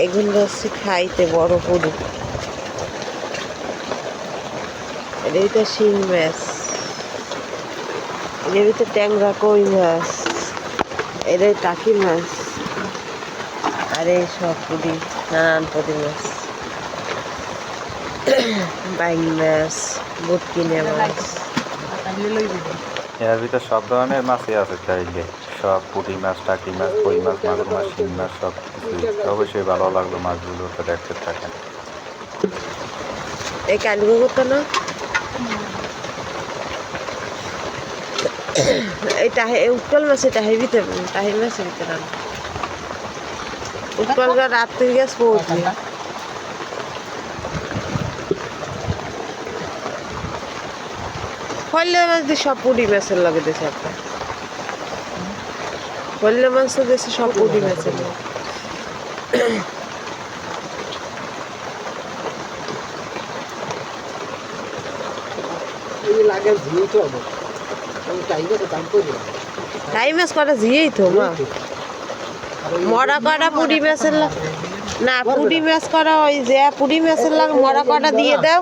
এইগুলো হচ্ছে খাইতে বড় পুরি। এটাই তো শিং মাছ, এর ভিতরে ট্যাংরা কই মাছ, এটাই টাকি মাছ, আর এই সব পুরি নানান পুরি মাছ, বাইং মাছ, বুটকিনে মাছ। এর ভিতরে সব ধরনের মাছই আছে, চাইলে সব পুঁটি মাছ, টাকি মাছ, কই মাছ, মাগুর মাছ, শিং মাছ সব কিছুই। অবশ্যই ভালো লাগলো মাছগুলো, তো দেখতে থাকেন। এই কালগো করতো না, এই উৎকল মাছের টাহির ভিতরে, টাহির মাছের ভিতরে উৎকল রাত্রি গ্যাস পৌঁছে ফলে মাছ দিয়ে সব পুরি মাছের লাগে দেশে একটা ফলে মাছ তো দেশে সব পুরি মাছের টাই মাছ কটা ঝিয়েই তো মা মরা কটা পুরি মাছের না পুরি মাছ করা ওই যে পুরি মাছের লাগে মরা কটা দিয়ে দাও।